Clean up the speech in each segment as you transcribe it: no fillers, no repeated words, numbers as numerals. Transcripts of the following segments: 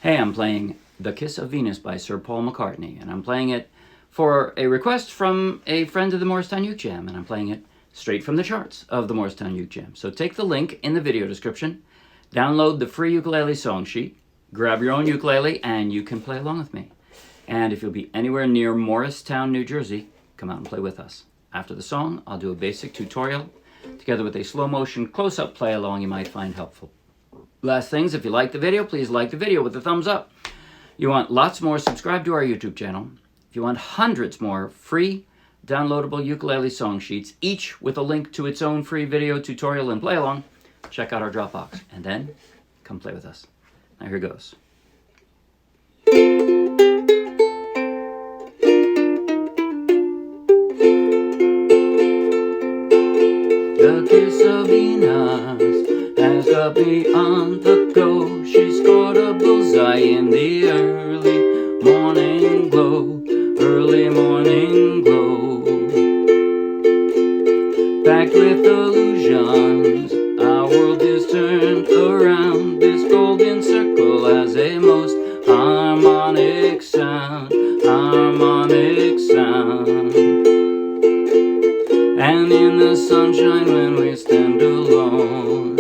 Hey, I'm playing The Kiss of Venus by Sir Paul McCartney, and I'm playing it for a request from a friend of the Morristown Uke Jam, and I'm playing it straight from the charts of the Morristown Uke Jam. So take the link in the video description, download the free ukulele song sheet, grab your own ukulele, and you can play along with me. And if you'll be anywhere near Morristown, New Jersey, come out and play with us. After the song, I'll do a basic tutorial together with a slow motion close-up play along you might find helpful. Last things, if you like the video, please like the video with a thumbs up. You want lots more, subscribe to our YouTube channel. If you want hundreds more free downloadable ukulele song sheets, each with a link to its own free video tutorial and play along, check out our Dropbox and then come play with us. Now here goes. The kiss of Venus has got me on the go. She scored a bullseye in the early morning glow. Early morning glow. Packed with illusions, our world is turned around. This golden circle has a most harmonic sound. Harmonic sound. And in the sunshine when we stand alone,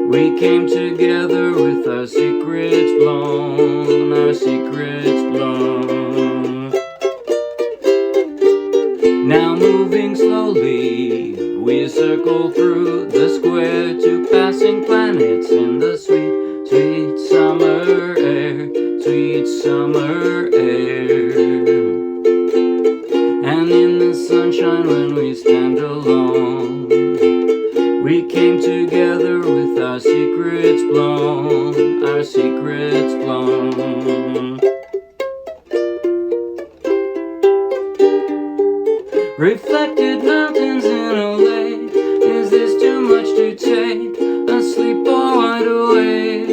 we came together with our secrets blown, our secrets blown. Now moving slowly, we circle through the square to passing planets in the sweet, sweet summer air, sweet summer air. And in the sunshine when we stand alone, we came together with our secrets blown, our secrets blown. Reflected mountains in a lake, is this too much to take? Asleep or wide awake?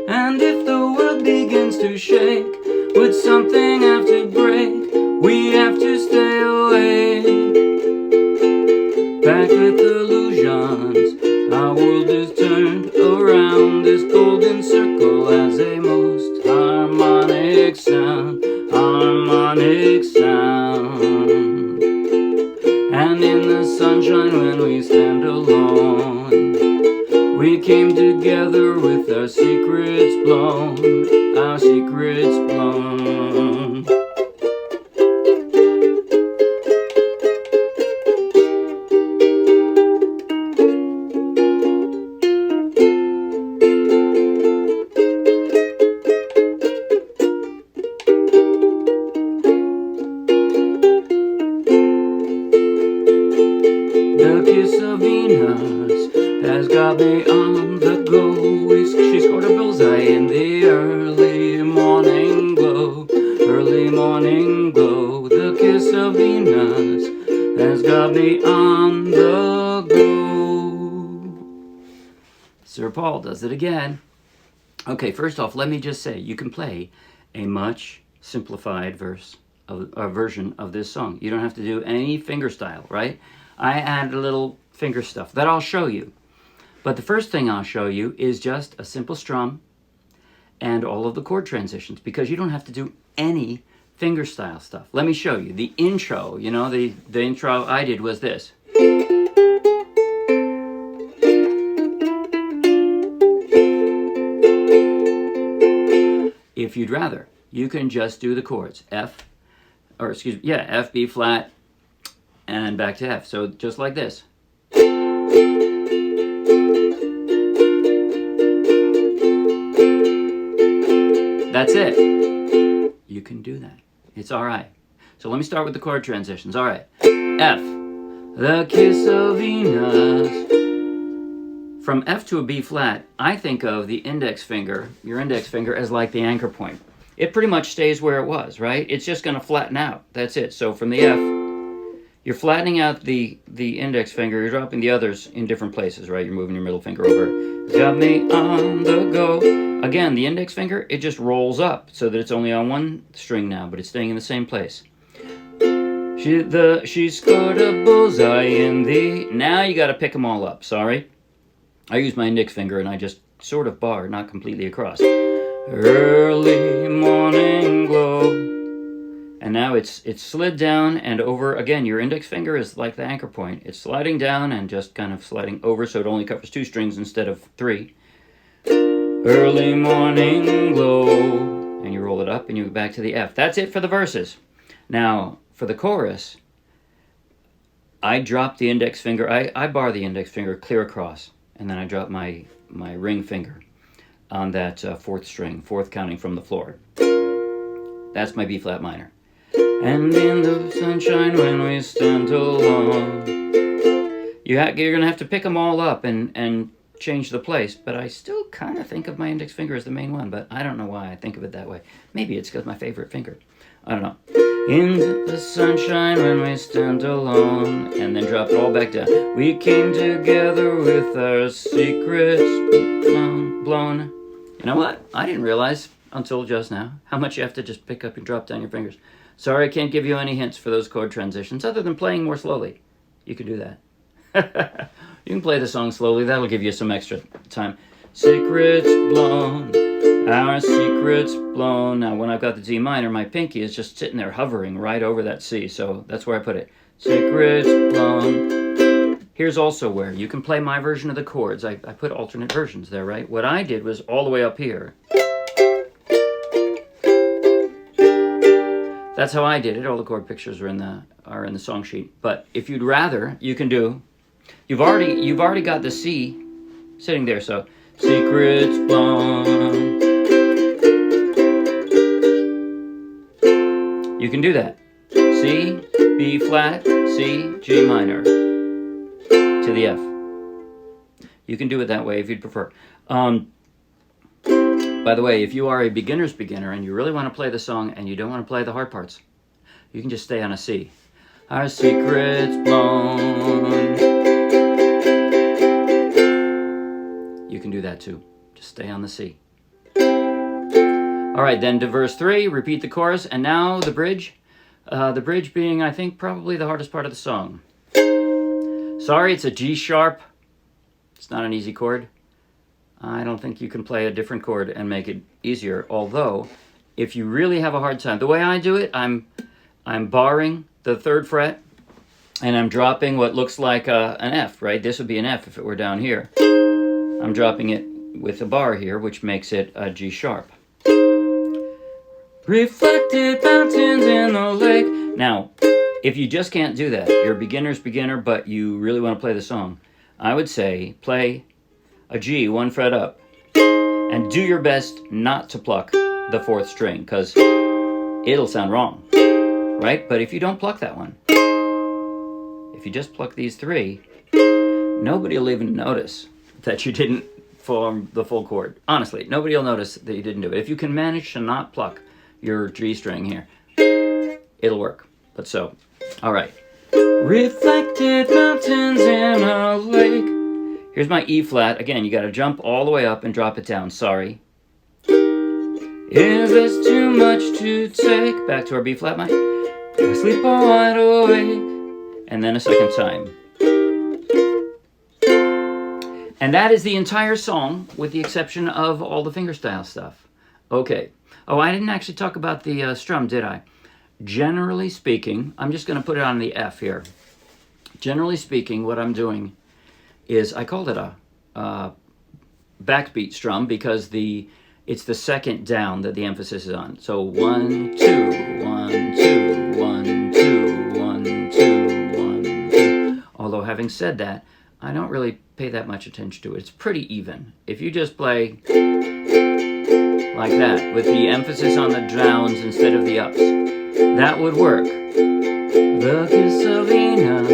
And if the world begins to shake, would something have to break? We have to stay awake. Back with illusions, our world is turned around. This golden circle has a most harmonic sound, harmonic sound. And in the sunshine when we stand alone, we came together with our secrets blown, our secrets blown. The kiss of Venus has got me on the go. She scored a bullseye in the early morning glow. Early morning glow. The kiss of Venus has got me on the go. Sir Paul does it again. Okay, first off, let me just say, you can play a much simplified version of this song. You don't have to do any fingerstyle, right? I added a little finger stuff that I'll show you. But the first thing I'll show you is just a simple strum and all of the chord transitions, because you don't have to do any fingerstyle stuff. Let me show you. The intro, you know, the intro I did was this. If you'd rather, you can just do the chords F, B flat, and back to F. So just like this. That's it. You can do that. It's all right. So let me start with the chord transitions. All right. F. The kiss of Venus. From F to a B flat, I think of the index finger, your index finger, as like the anchor point. It pretty much stays where it was, right? It's just going to flatten out. That's it. So from the F, you're flattening out the index finger. You're dropping the others in different places, right? You're moving your middle finger over. Got me on the go. Again, the index finger, it just rolls up so that it's only on one string now, but it's staying in the same place. She scored a bullseye in the... Now you got to pick them all up, sorry. I use my index finger and I just sort of bar, not completely across. Early morning glow. And now it's slid down and over. Again, your index finger is like the anchor point. It's sliding down and just kind of sliding over, so it only covers 2 strings instead of 3. Early morning glow. And you roll it up and you go back to the F. That's it for the verses. Now, for the chorus, I drop the index finger. I bar the index finger clear across, and then I drop my ring finger on that 4th string, 4th counting from the floor. That's my B flat minor. And in the sunshine when we stand alone. You're going to have to pick them all up and change the place, but I still kind of think of my index finger as the main one, but I don't know why I think of it that way. Maybe it's because my favorite finger. I don't know. In the sunshine when we stand alone, and then drop it all back down. We came together with our secrets blown. You know what? I didn't realize until just now how much you have to just pick up and drop down your fingers. Sorry, I can't give you any hints for those chord transitions other than playing more slowly. You can do that. You can play the song slowly. That'll give you some extra time. Secrets blown, our secrets blown. Now, when I've got the D minor, my pinky is just sitting there hovering right over that C, so that's where I put it. Secrets blown. Here's also where you can play my version of the chords. I put alternate versions there, right? What I did was all the way up here. That's how I did it. All the chord pictures are in the song sheet. But if you'd rather, you can do. You've already got the C sitting there. So secrets blown. You can do that. C, B flat, C, G minor to the F. You can do it that way if you'd prefer. By the way, if you are a beginner's beginner and you really want to play the song and you don't want to play the hard parts, you can just stay on a C. Our secrets blown. You can do that too. Just stay on the C. All right, then to verse 3, repeat the chorus, and now the bridge. The bridge being, I think, probably the hardest part of the song. Sorry, it's a G sharp. It's not an easy chord. I don't think you can play a different chord and make it easier. Although, if you really have a hard time, the way I do it, I'm barring the 3rd fret, and I'm dropping what looks like an F, right? This would be an F if it were down here. I'm dropping it with a bar here, which makes it a G sharp. Reflected mountains in the lake. Now, if you just can't do that, you're a beginner's beginner, but you really want to play the song, I would say play a G 1 fret up, and do your best not to pluck the 4th string, because it'll sound wrong, right? But if you don't pluck that one, if you just pluck these 3, nobody will even notice that you didn't form the full chord. Honestly, nobody will notice that you didn't do it. If you can manage to not pluck your G string here, it'll work. But so, all right. Reflected mountains in a lake. Here's my E flat. Again, you got to jump all the way up and drop it down. Sorry. Is this too much to take? Back to our B flat minor. I sleep wide awake. And then a second time. And that is the entire song, with the exception of all the fingerstyle stuff. Okay. Oh, I didn't actually talk about the strum, did I? Generally speaking, I'm just going to put it on the F here. Generally speaking, what I'm doing is I called it a backbeat strum because it's the second down that the emphasis is on. So 1, 2, 1, 2, 1, 2, 1, 2, 1, 2. Although having said that, I don't really pay that much attention to it. It's pretty even. If you just play like that with the emphasis on the downs instead of the ups, that would work. The kiss of Venus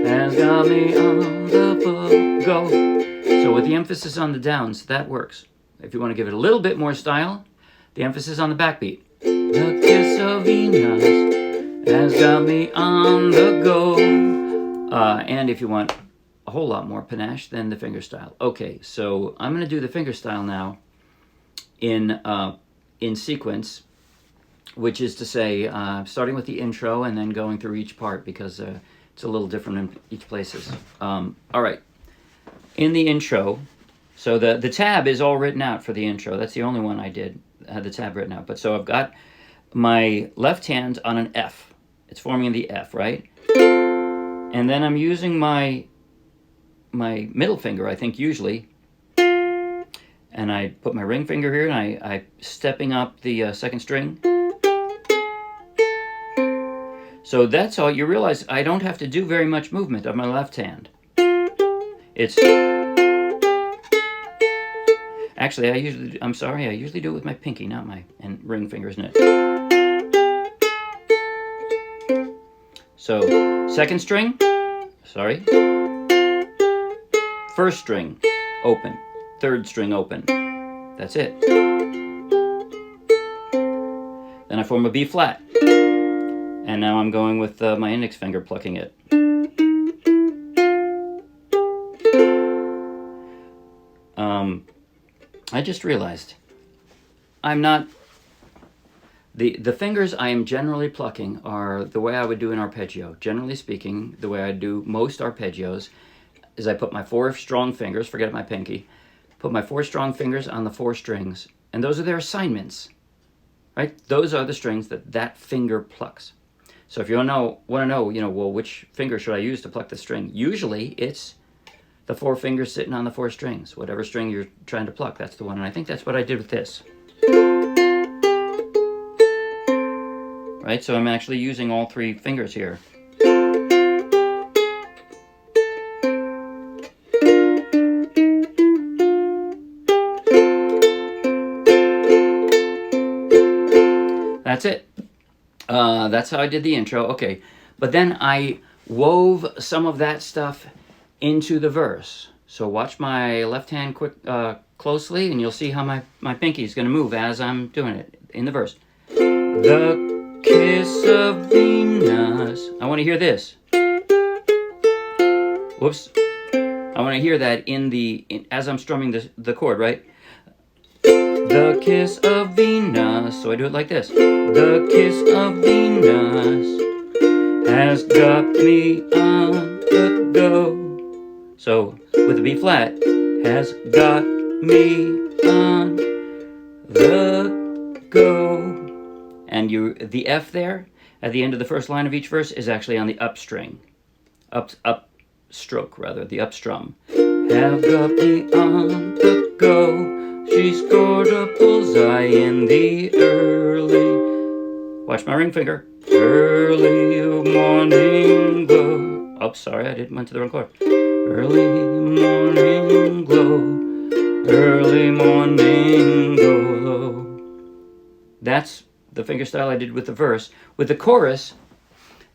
has got me on the go. So with the emphasis on the downs, that works. If you want to give it a little bit more style, the emphasis on the backbeat. The kiss of Venus has got me on the go. And if you want a whole lot more panache, then the fingerstyle. Okay, so I'm going to do the fingerstyle now in sequence, which is to say, starting with the intro and then going through each part because it's a little different in each places. All right, in the intro, So the tab is all written out for the intro. That's the only one I did, had the tab written out. But so I've got my left hand on an F. It's forming the F, right? And then I'm using my middle finger, I think, usually. And I put my ring finger here, and I stepping up the second string. So that's all. You realize I don't have to do very much movement of my left hand. It's... Actually, I usually do it with my pinky, not my ring finger, isn't it? So, second string, sorry. First string, open. Third string, open. That's it. Then I form a B flat. And now I'm going with my index finger plucking it. I just realized I'm not... The fingers I am generally plucking are the way I would do an arpeggio. Generally speaking, the way I do most arpeggios is I put my 4 strong fingers, forget my pinky, put my 4 strong fingers on the 4 strings, and those are their assignments, right? Those are the strings that finger plucks. So if you want to know, well, which finger should I use to pluck the string? Usually it's the 4 fingers sitting on the 4 strings. Whatever string you're trying to pluck, that's the one. And I think that's what I did with this. Right, so I'm actually using all 3 fingers here. That's it. That's how I did the intro. Okay, but then I wove some of that stuff into the verse. So watch my left hand closely, and you'll see how my pinky is going to move as I'm doing it in the verse. The kiss of Venus. I want to hear this. Whoops. I want to hear that as I'm strumming the chord, right? The kiss of Venus. So I do it like this. The kiss of Venus has got me on the go. So with the B flat, has got me on the go. And the F there at the end of the first line of each verse is actually on the up string. Up stroke rather, the up strum. Have got me on the go. She scored a bullseye in the early... Watch my ring finger. Early morning glow. Oh, sorry, I went to the wrong chord. Early morning glow. Early morning glow. That's the fingerstyle I did with the verse. With the chorus,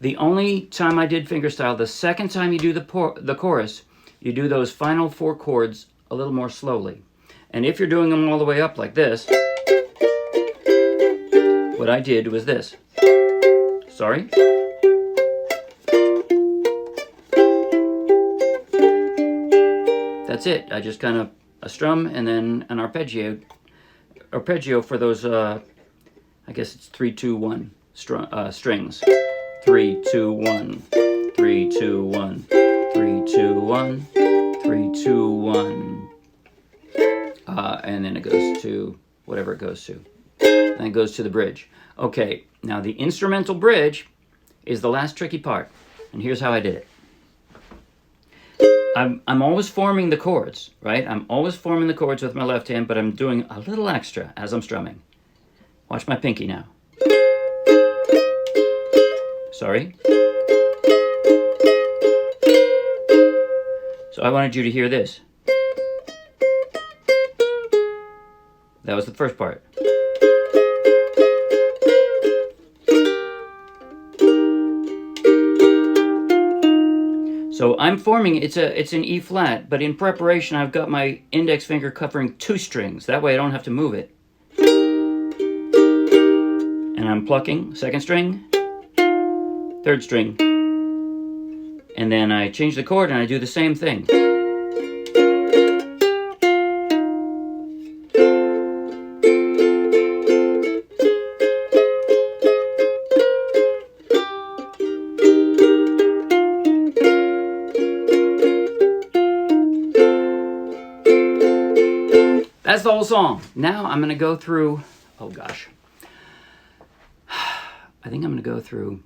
the only time I did fingerstyle, the second time you do the chorus, you do those final 4 chords a little more slowly. And if you're doing them all the way up like this, what I did was this. Sorry. That's it. I just kind of a strum and then an arpeggio. Arpeggio for those, I guess it's 3-2-1 strings. 3-2-1, 3-2-1, 3-2-1, 3-2-1. And then it goes to whatever it goes to. Then it goes to the bridge. Okay, now the instrumental bridge is the last tricky part. And here's how I did it. I'm always forming the chords, right? I'm always forming the chords with my left hand, but I'm doing a little extra as I'm strumming. Watch my pinky now. Sorry. So I wanted you to hear this. That was the first part. So I'm forming, it's an E flat, but in preparation I've got my index finger covering 2 strings. That way I don't have to move it. And I'm plucking, second string, third string. And then I change the chord and I do the same thing. whole song. Now I'm going to go through, oh gosh. I think I'm going to go through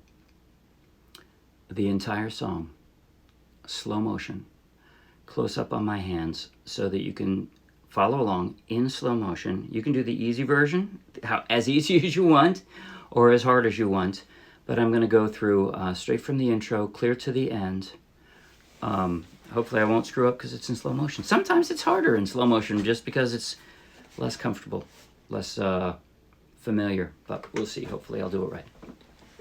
the entire song, slow motion, close up on my hands, so that you can follow along in slow motion. You can do the easy version, as easy as you want, or as hard as you want. But I'm going to go through straight from the intro, clear to the end. Hopefully I won't screw up because it's in slow motion. Sometimes it's harder in slow motion just because it's less comfortable, less familiar. But we'll see. Hopefully I'll do it right.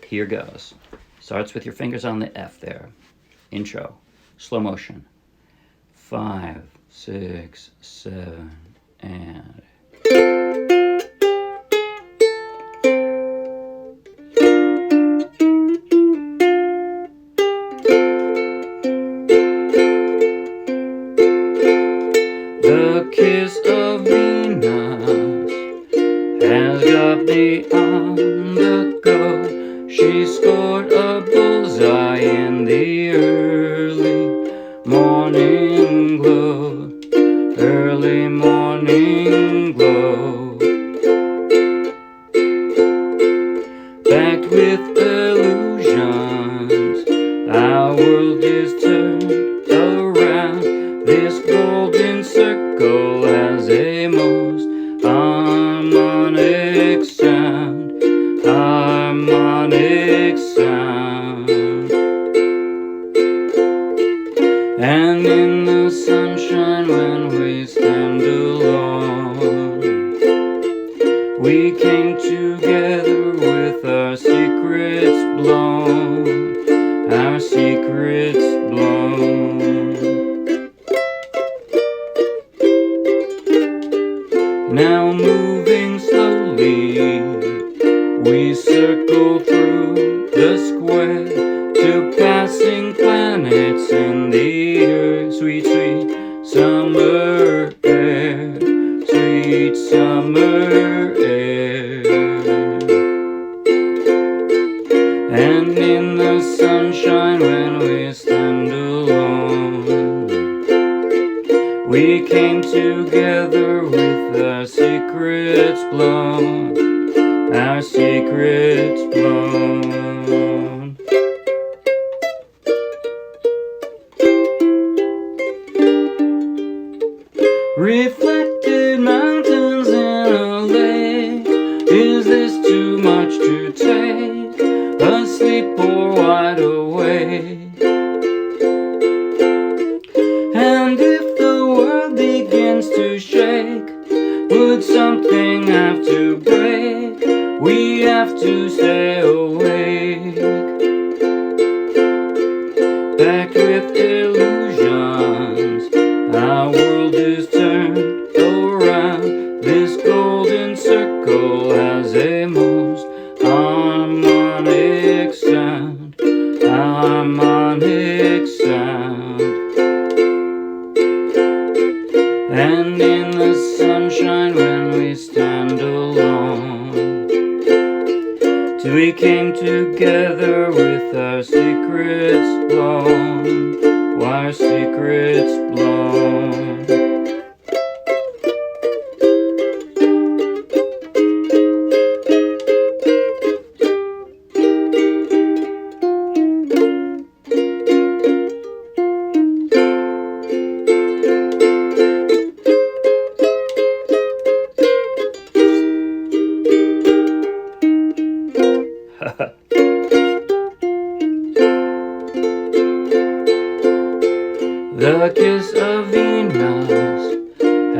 Here goes. Starts with your fingers on the F there. Intro. Slow motion. 5, 6, 7, and... The kiss of Venus has got me on the go. She scored a bullseye in the early morning glow. Early morning glow. Backed with illusions, our world is turned around. This golden circle has a most harmonic sound, harmonic sound. And in the sunshine when we stand alone, we came together with our secrets blown, our secrets blown. Now moving slowly, we circle through the square to passing planets in the air. Sweet, sweet summer air, sweet summer air. And in the sunshine when we stand alone, we came together with our secrets blown, our secrets blown. Reflected mountains in a lake. Is this too much to take? Asleep or wide awake? And if the world begins to shake, would something have to break? We have to stay awake. Back with illusions, our world is turned around. This golden circle has a most harmonic sound, harmonic sound. And in the sunshine when we stand alone, we came together with our secrets blown, our secrets blown. The kiss of Venus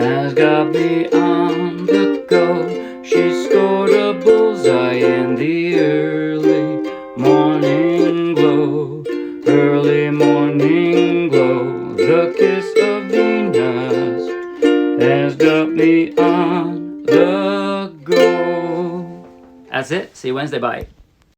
has got me on the go. She scored a bullseye in the early morning glow, early morning glow. The kiss of Venus has got me on the go. That's it. See you Wednesday. Bye.